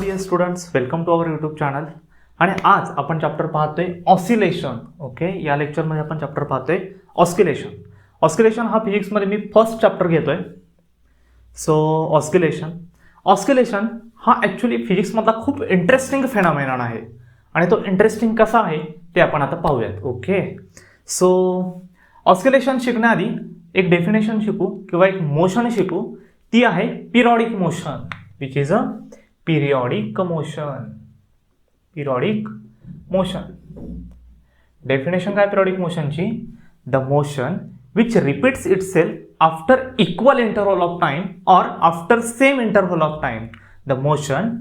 Dear students, welcome to our YouTube channel. आणि आज आपण चॅप्टर पाहतोय ऑसिलेशन. ओके, या लेक्चरमध्ये आपण चॅप्टर पाहतोय ऑस्किलेशन. ऑस्किलेशन हा फिजिक्समध्ये मी फर्स्ट चॅप्टर घेतोय. सो ऑस्किलेशन हा ॲक्च्युली फिजिक्समधला खूप इंटरेस्टिंग फेनॉमेनॉन आहे आणि तो इंटरेस्टिंग कसा आहे ते आपण आता पाहूयात. ओके, सो ऑस्किलेशन शिकण्याआधी एक डेफिनेशन शिकू किंवा एक मोशन शिकू. ती आहे periodic motion, which is a periodic motion. Definition काय periodic motion ची? The motion which repeats itself after equal interval of time or after same interval of time. The motion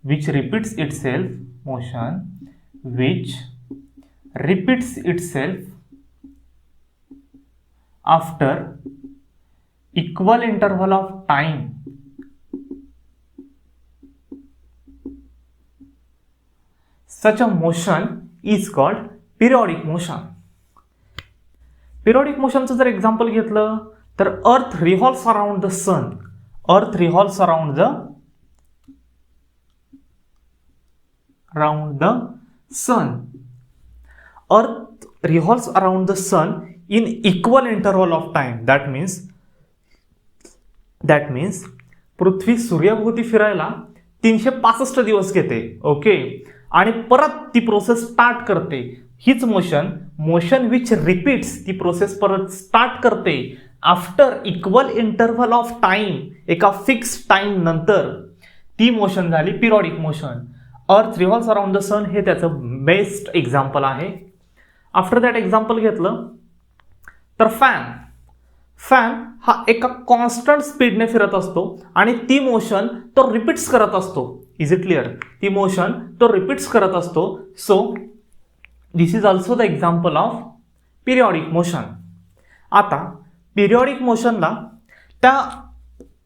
which repeats itself after equal interval of time such a motion is called periodic motion. Periodic motionचं जर example घेतलं तर अर्थ revolves around the sun. Earth revolves around the sun. Earth revolves around the sun in equal interval of time. That means पृथ्वी सूर्याभोवती फिरायला 365 दिवस घेते. Okay, आणि परत ती प्रोसेस स्टार्ट करते. हीच मोशन विच रिपीट्स, ती प्रोसेस परत स्टार्ट करते after equal interval of time. एका फिक्स टाइम नंतर ती मोशन झाली पिरियॉडिक मोशन. अर्थ रिव्हॉल्व्स अराउंड द सन हे त्याचं बेस्ट एक्झाम्पल आहे. आफ्टर दॅट एक्झाम्पल घेतलं तर फॅन हा एका कॉन्स्टंट स्पीडने फिरत असतो आणि ती मोशन तो रिपीट्स करत असतो. Is it clear? ती मोशन तो रिपीट्स करत असतो. So this is also the example of periodic motion. आता पिरियॉडिक मोशनला त्या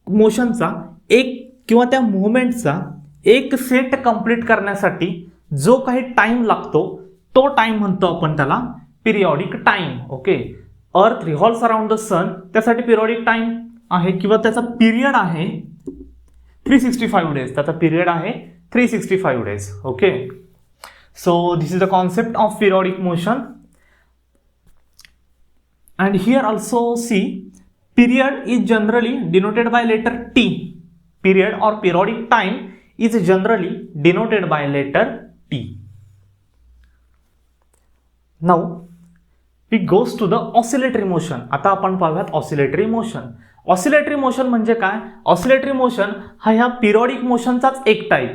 मोशनचा एक किंवा त्या मुवमेंटचा एक सेट कंप्लीट करण्यासाठी जो काही टाइम लागतो तो टाइम म्हणतो आपण त्याला पिरियॉडिक टाइम. ओके, अर्थ रिव्हॉल्व्स अराउंड द सन त्यासाठी पिरियॉडिक टाइम आहे किंवा त्याचा पिरियड आहे 365 डेज. त्याचा पिरियड आहे 365 days. Okay, so this is the concept of periodic motion. And here also see, period is generally denoted by letter T. Period or periodic time is generally denoted by letter T. Now we goes to the oscillatory motion. आता आपण पाहूयात oscillatory motion. Oscillatory motion म्हणजे काय? Oscillatory motion हा ह्या periodic मोशनचाच एक type.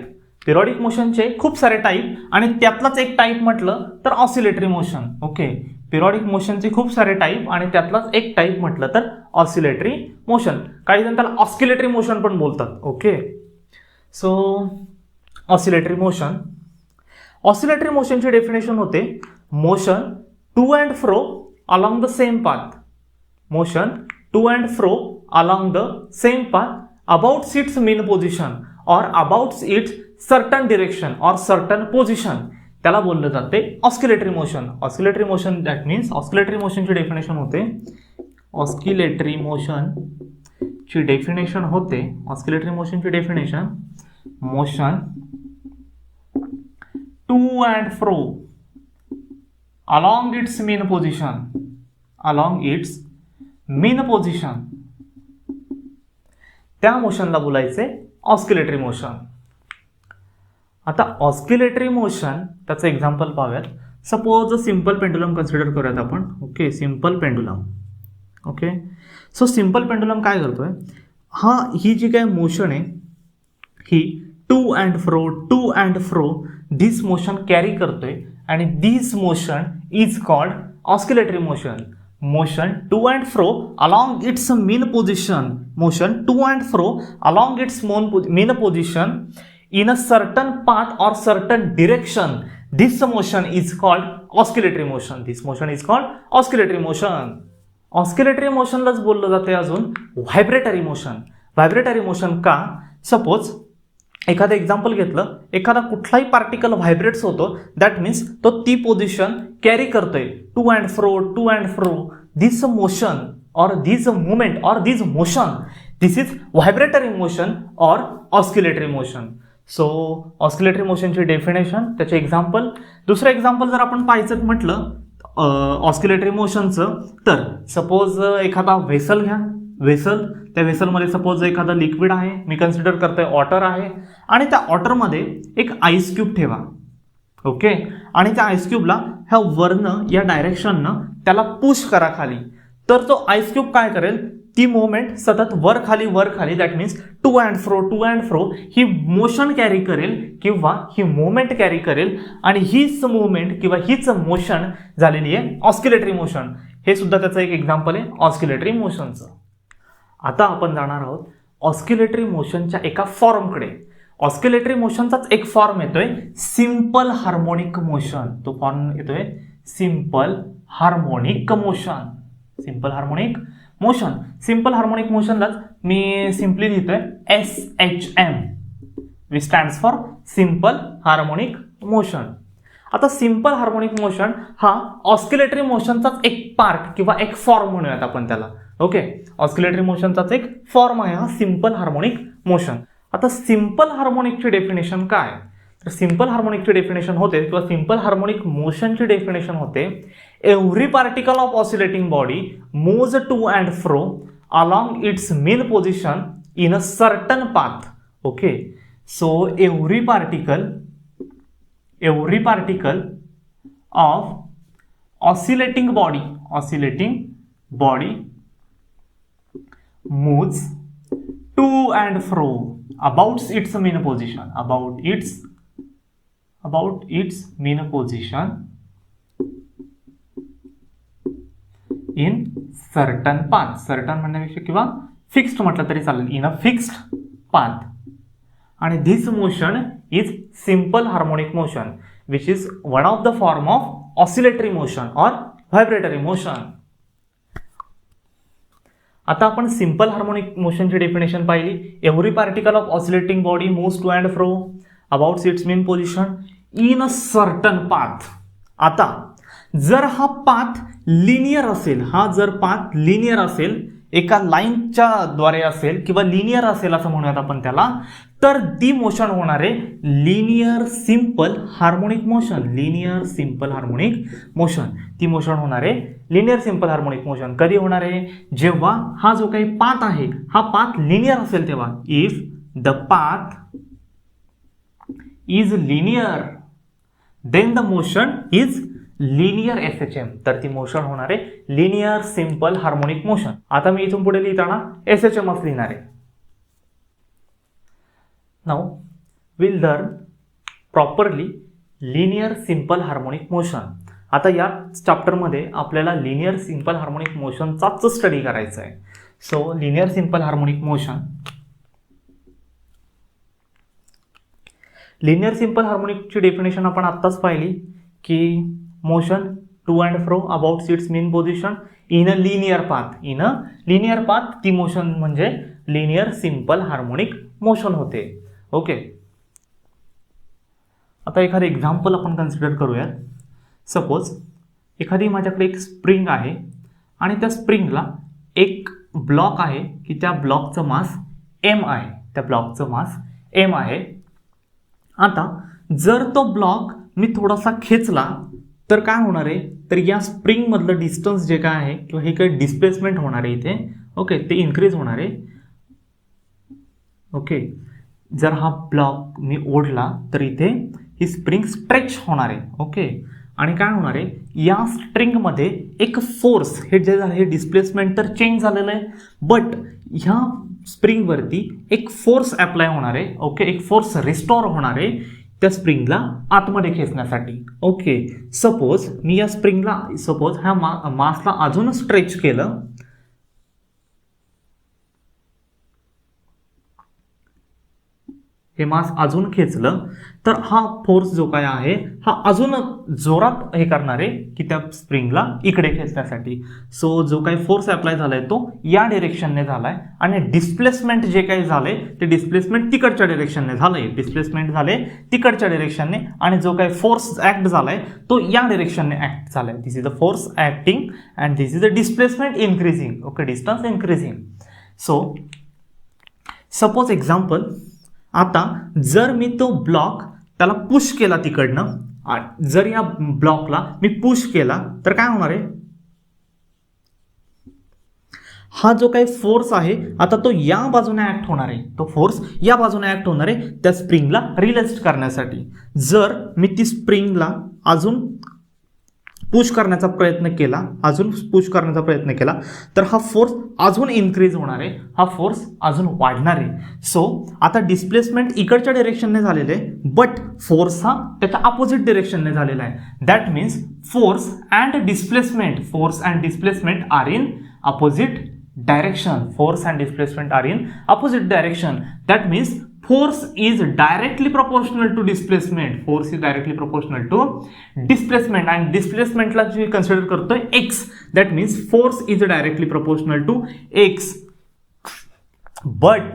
Periodic मोशनचे खूप सारे टाईप आणि त्यातलाच एक टाईप म्हटलं तर ऑसिलेटरी मोशन. ओके, पिरियॉडिक मोशनचे खूप सारे टाईप आणि त्यातलाच एक टाईप म्हटलं तर ऑसिलेटरी मोशन. काही जण त्याला ऑस्किलेटरी मोशन पण बोलतात. Okay, so oscillatory motion. Oscillatory मोशनची डेफिनेशन होते motion to and fro along the same path. Motion to and fro along the same path about its mean position or about its certain direction or certain position. त्याला बोललं जाते oscillatory motion. Oscillatory motion that means oscillatory मोशनची definition होते oscillatory मोशनची definition motion to and fro along its mean position त्या मोशनला बोलायचे oscillatory motion. आता ऑस्किलेटरी मोशन त्याचं एक्झाम्पल पाहूयात. सपोज सिंपल पेंडुलम कन्सिडर करूयात आपण. Okay, simple pendulum. Okay, so simple pendulum काय करतोय? ही जी काय मोशन आहे ही to and fro this motion carry करतोय आणि this motion is called oscillatory motion. Motion to and fro along its mean position. Motion to and fro along its mean position in a certain path or certain direction. This motion is called oscillatory motion. Oscillatory मोशनलाच बोललं जाते अजून vibratory motion. Vibratory motion का? Suppose एखादं example घेतलं, एखादा कुठलाही particle vibrates होतो, दॅट मीन्स तो ती पोझिशन कॅरी करतोय to and fro. This motion or this movement or this motion, this is व्हायब्रेटरी motion or oscillatory motion. So oscillatory मोशनची डेफिनेशन, त्याचे एक्झाम्पल. दुसरं एक्झाम्पल जर आपण पाहायचं म्हटलं ऑस्किलेटरी मोशनचं, तर सपोज एखादा व्हेसल घ्या. त्या व्हेसलमध्ये सपोज एखादा लिक्विड आहे, मी कन्सिडर करतोय वॉटर आहे, आणि त्या वॉटरमध्ये एक आईस क्यूब ठेवा. ओके, आणि त्या आईस क्यूबला ह्या वरनं या डायरेक्शननं त्याला पुश करा खाली. तर तो आईस क्यूब काय करेल, ती मोमेंट सतत वर खाली, that means to and fro ही मोशन कॅरी करेल किंवा ही मोमेंट कॅरी करेल, आणि हीच मोमेंट किंवा हीच मोशन झालेली आहे ऑस्किलेटरी मोशन. हे सुद्धा त्याचं एक एक्झाम्पल आहे ऑस्किलेटरी मोशनचं. आता आपण जाणार आहोत ऑस्किलेटरी मोशनच्या एका फॉर्मकडे. ऑस्किलेटरी मोशनचाच एक फॉर्म येतोय सिंपल हार्मोनिक मोशन. तो फॉर्म येतोय simple harmonic motion. Simple harmonic मोशनलाच मी सिम्पली लिहितोय SHM, which stands for simple harmonic motion. आता सिंपल हार्मोनिक मोशन हा ऑस्किलेटरी मोशनचाच एक पार्ट किंवा एक फॉर्म म्हणूयात आपण त्याला. ओके, ऑस्किलेटरी मोशनचाच एक फॉर्म आहे हा सिंपल हार्मोनिक मोशन. आता सिंपल हार्मोनिकची डेफिनेशन काय, तर सिंपल हार्मोनिकची डेफिनेशन होते किंवा सिंपल हार्मोनिक मोशनची डेफिनेशन होते, every particle of oscillating body moves to and fro along its mean position in a certain path. Okay, so every particle of oscillating body moves to and fro about its mean position in certain path. certain म्हणण्यापेक्षा किंवा fixed म्हटलं तरी चालेल, in a fixed path. आणि this motion is simple harmonic motion which is one of the form of oscillatory motion or vibratory motion. आता आपण simple harmonic मोशनची definition पाहिली. Every particle of oscillating body moves to and fro about its mean position in a certain path. आता जर हा path linear असेल, एका लाईनच्या द्वारे असेल किंवा लिनियर असेल असं म्हणूयात आपण त्याला, तर ती मोशन होणार आहे लिनियर सिंपल हार्मोनिक मोशन. ती मोशन होणार आहे लिनियर सिंपल हार्मोनिक मोशन. कधी होणार आहे, जेव्हा हा जो काही पाथ आहे हा पाथ लिनियर असेल तेव्हा. If the path is linear then the motion is linear SHM. तर ती मोशन होणार आहे लिनियर सिंपल हार्मोनिक मोशन. आता मी इथून पुढे लिहिताना SHM असं लिहिणार आहे. Now will learn properly linear simple harmonic motion. आता या चॅप्टरमध्ये आपल्याला लिनियर सिंपल हार्मोनिक मोशनचाच स्टडी करायचा आहे. So linear simple harmonic motion, linear simple हार्मोनिकची डेफिनेशन आपण आत्ताच पाहिली की motion to and fro about its mean position in a linear path. ती मोशन म्हणजे लिनियर सिंपल हार्मोनिक मोशन होते. ओके, आता एखादं एक्झाम्पल आपण कन्सिडर करूयात. सपोज एखादी माझ्याकडे एक स्प्रिंग आहे आणि त्या स्प्रिंगला एक ब्लॉक आहे की त्या ब्लॉकचं मास M आहे. आता जर तो ब्लॉक मी थोडासा खेचला तर काय होणार आहे, तर या स्प्रिंग मधलं डिस्टन्स जे काय आहे किंवा हे काही डिस्प्लेसमेंट होणार आहे इथे. ओके, ते इन्क्रीज होणार आहे. ओके, जर हा ब्लॉक मी ओढला तर इथे ही स्प्रिंग स्ट्रेच होणार आहे. ओके, आणि काय होणार आहे, या स्ट्रिंगमध्ये एक फोर्स, हे जे झालं हे डिस्प्लेसमेंट तर चेंज झालेलं आहे, बट ह्या स्प्रिंगवरती एक फोर्स अप्लाय होणार आहे. ओके, एक फोर्स रिस्टोर होणार आहे त्या स्प्रिंगला आतमध्ये खेचण्यासाठी. ओके, सपोज मी या स्प्रिंगला ह्या मासला अजून स्ट्रेच केलं, हे मास अजून खेचलं तर हा फोर्स जो काय आहे हा अजून जोरात हे करणार आहे की त्या स्प्रिंगला इकडे खेचण्यासाठी. सो जो काही फोर्स अप्लाय झालाय तो या डिरेक्शनने झालाय आणि डिस्प्लेसमेंट जे काही झालंय ते डिस्प्लेसमेंट तिकडच्या डिरेक्शनने झालंय. आणि जो काही फोर्स ऍक्ट झालाय तो या डिरेक्शनने ऍक्ट झालाय. This is the force acting and this is the displacement increasing. Okay, distance increasing. So suppose example आता जर मी तो ब्लॉक त्याला पुश केला तिकडनं, जर या ब्लॉकला मी पुश केला तर काय होणार आहे, हा जो काही फोर्स आहे आता तो या बाजूने ऍक्ट होणार आहे, तो फोर्स या बाजूने ऍक्ट होणार आहे त्या स्प्रिंगला रिलेस्ट करण्यासाठी. जर मी ती स्प्रिंगला अजून पुश करण्याचा प्रयत्न केला, तर हा फोर्स अजून इन्क्रीज होणार आहे, हा फोर्स अजून वाढणार आहे. सो आता डिस्प्लेसमेंट इकडच्या डिरेक्शनने झालेलं आहे, बट फोर्स हा त्याच्या अपोजिट डिरेक्शनने झालेला आहे. That means force and displacement are in opposite direction. Force and displacement are in opposite direction. That means force is directly proportional to displacement. And displacement ला जे consider करतोय x. That means force is directly proportional to x. But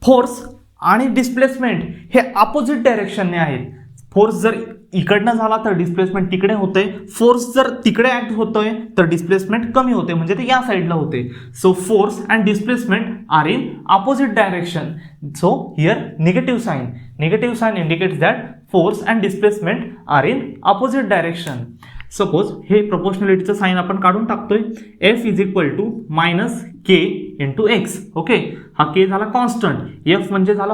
force आणि displacement हे opposite डायरेक्शनने आहेत. Force जर इकडनं झाला तर डिस्प्लेसमेंट तिकडे होते, फोर्स जर तिकडे ऍक्ट होतोय तर डिस्प्लेसमेंट कमी होते, म्हणजे ते या साईडला होते. So force and displacement are in opposite direction. So here negative sign indicates that force and displacement are in opposite direction. Suppose हे प्रोपोर्शनॅलिटीचं साइन आपण काढून टाकतोय, F is equal to minus K into X. Okay, हा K झाला constant, F म्हणजे झाला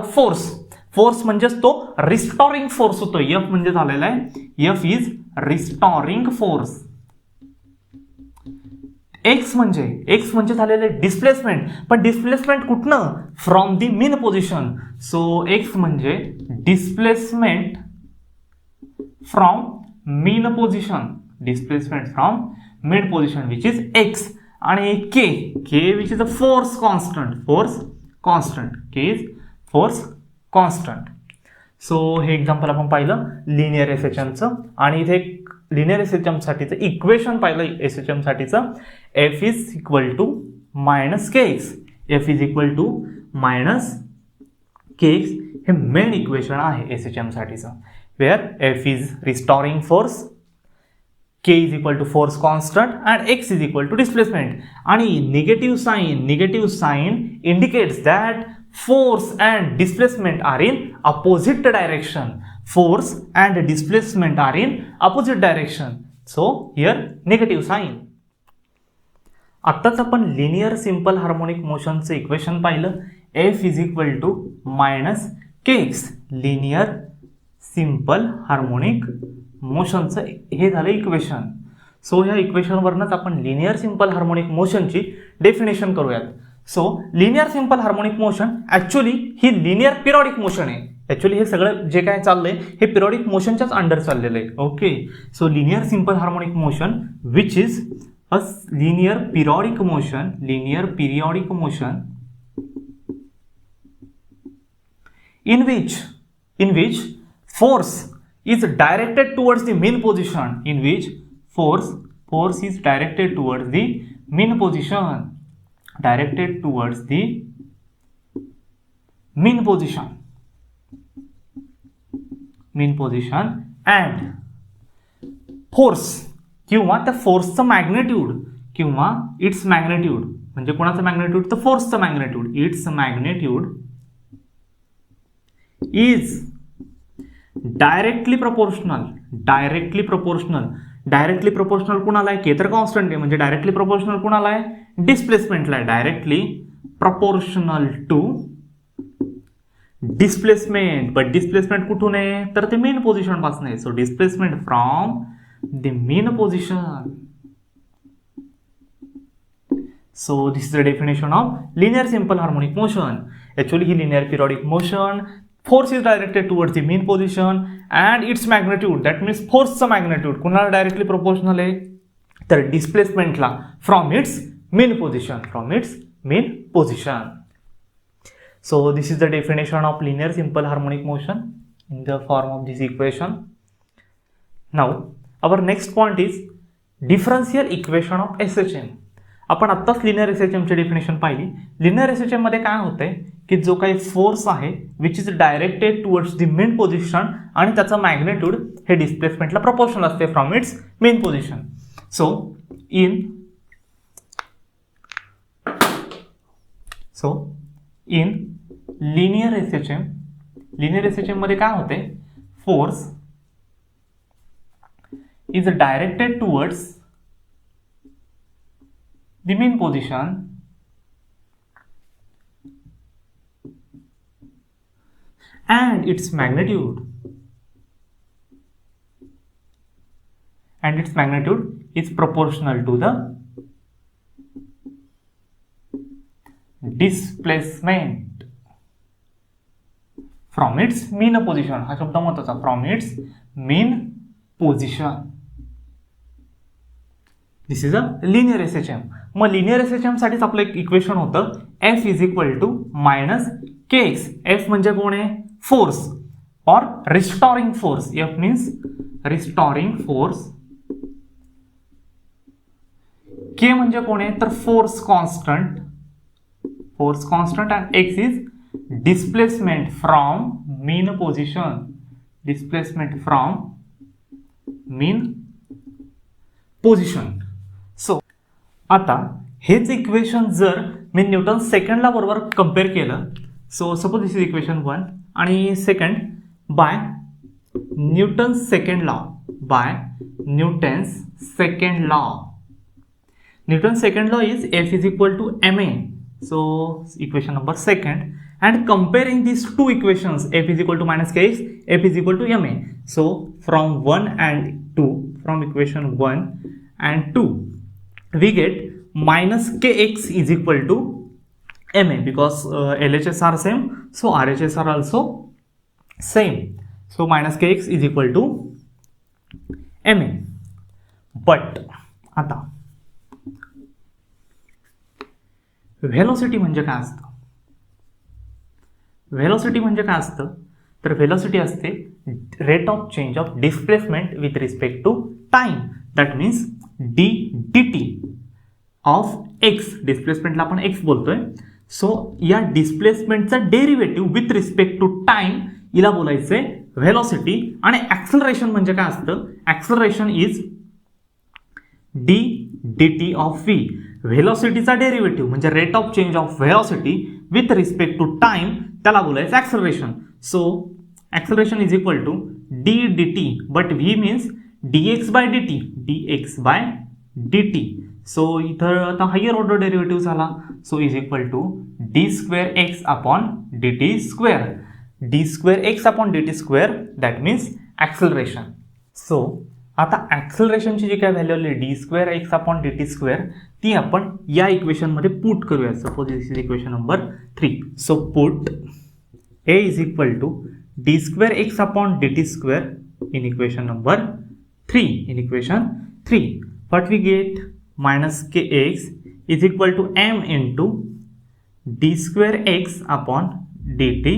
force म्हणजेच तो रिस्टोरिंग फोर्स होतो. एफ म्हणजे झालेला आहे, F is restoring force. X म्हणजे झालेलं आहे डिस्प्लेसमेंट, पण डिस्प्लेसमेंट कुठनं, from the mean position. So X म्हणजे displacement from mean position which is X. आणि K which is a force constant, K is force constant. So हे example आपण पाहिलं लिनियर एसएचएमचं, आणि इथे एक लिनियर एसएचएम साठीचं इक्वेशन पाहिलं एसएचएम साठीचं, F is equal to minus K X. हे मेन इक्वेशन आहे SHM साठीचं, where F is restoring force, K is equal to force constant and X is equal to displacement. आणि negative sign indicates that force and displacement are in opposite direction. So here negative sign. आत्ताच आपण linear simple harmonic मोशनचं equation पाहिलं, F is equal to minus K X. Linear simple harmonic मोशनचं हे झालं equation. So ह्या इक्वेशनवरनंच आपण लिनियर सिंपल हार्मोनिक मोशनची डेफिनेशन करूयात. So linear simple harmonic motion actually ही लिनियर पिरियडिक मोशन आहे. ऍक्च्युअली हे सगळं जे काय चाललंय हे पिरियडिक मोशनच्याच अंडर चाललेलं आहे. Okay, so linear simple harmonic motion which is a linear periodic motion in which force is directed towards the mean position, in which force is directed towards the mean position, and force किंवा त्या फोर्सचं magnitude किंवा its magnitude, म्हणजे कोणाचं magnitude, तर फोर्सचं magnitude, its magnitude is directly proportional कुणाला आहे, के तर कॉन्स्टंट आहे, म्हणजे डायरेक्टली प्रोपोर्शनल कुणाला आहे, डिस्प्लेसमेंटला आहे. Directly proportional to displacement, but displacement कुठून आहे, तर ते मेन पोझिशन पासून आहे. So displacement from the mean position. So this is the definition of linear simple harmonic motion. Actually ही linear periodic motion, force is directed towards the mean position and its magnitude, that means forceचं magnitude कुणाला directly proportional आहे, तर displacementला from its mean position. So this is the definition of linear simple harmonic motion in the form of this equation. Now our next point is differential equation of SHM. आपण आत्ताच linear एसएचएमची definition पाहिली. Linear SHM मध्ये काय होतंय की जो काही फोर्स आहे which is directed towards the mean position आणि त्याचा मॅग्नेट्यूड हे डिस्प्लेसमेंटला प्रपोर्शनल असते from its mean position. So in linear S H M मध्ये काय होते, force is directed towards the mean position and its magnitude is proportional to the displacement from its mean position. हा शब्द महत्वाचा, from its mean position. This is a linear S H M. मग linear S H M साठीच आपलं एक equation होतं, F is equal to minus K X. F म्हणजे कोण आहे, force or restoring force. F means restoring force. K म्हणजे कोण आहे, तर force constant and X is displacement from mean position. So आता हेच इक्वेशन जर मी न्यूटन सेकंड लॉ बरोबर कंपेअर केलं, so suppose this is equation 1 आणि second by Newton's second law. Newton's second law is F is equal to ma. So equation number second, and comparing these two equations, F is equal to minus kx, F is equal to ma. So from 1 and 2, from equation 1 and 2, we get minus kx is equal to ma, because LHS are same, so RHS are also same. So minus kx is equal to ma. But आता velocity म्हणजे काय असतं, तर velocity असते rate of change of displacement with respect to time. That means D D T of X. डिस्प्लेसमेंटला आपण X बोलतोय. So या डिस्प्लेसमेंटचा derivative with respect to time हिला बोलायचंय व्हेलॉसिटी. आणि ऍक्सलरेशन म्हणजे काय असतं, acceleration is D D T of V. व्हेलॉसिटीचा डेरिव्हेटिव्ह म्हणजे rate of change of velocity with respect to time, त्याला बोलायचं acceleration. So acceleration is equal to D D T, but V means dx by dt. So इथं आता higher order derivative झाला. So is equal to D square x upon D T square. D square x upon D T square, that means acceleration. So आता ऍक्सलरेशनची जी काय value आली D square x upon D T square, ती आपण या इक्वेशनमध्ये पुट करूया. Suppose this is equation number 3. So put A is equal to D square x upon D T square in equation number 3. What we get, minus kx is equal to m into d square x upon dt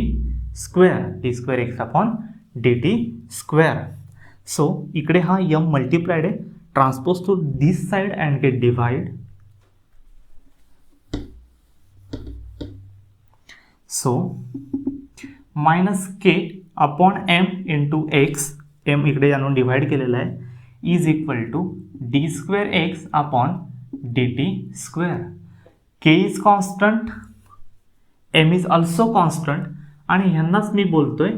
square. d square x upon dt square. So इकडे हा m multiplied आहे, transpose to this side and get divide. So minus k upon m into x, m इकडे आणून divide केलेला आहे, is equal to D square x upon D T square. K is constant, m is also constant, आणि ह्यांनाच मी बोलतोय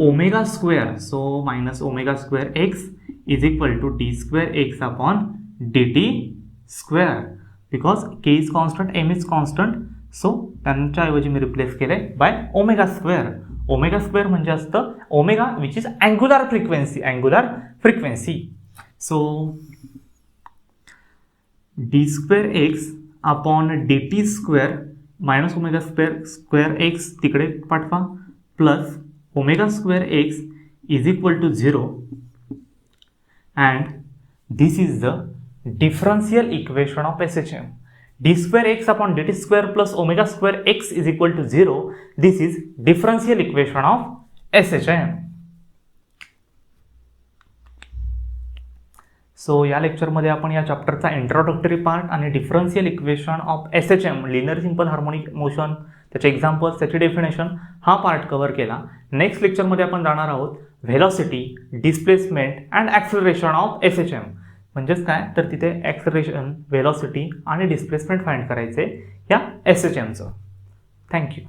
omega square. So minus omega square x is equal to D square x upon D T square. Because k is constant, m is constant, so त्यांच्याऐवजी मी replace केलंय by omega square. Omega square म्हणजे असतं omega which is angular frequency. So d square x upon D T square minus omega square X तिकडे पाठवा, plus omega square x is equal to 0, and this is the differential equation of SHM. d square x upon dt square plus omega square x is equal to 0. This is differential equation of SHM. So या लेक्चरमध्ये आपण या चॅप्टरचा introductory part आणि differential equation of SHM, linear simple harmonic motion, त्याचे examples, त्याची definition, हा part cover केला. Next लेक्चरमध्ये आपण जाणार आहोत velocity, displacement and acceleration of SHM. म्हणजेच काय, तर तिथे ॲक्सलरेशन, व्हेलॉसिटी आणि डिस्प्लेसमेंट फाइंड करायचे या SHMचं. थँक्यू.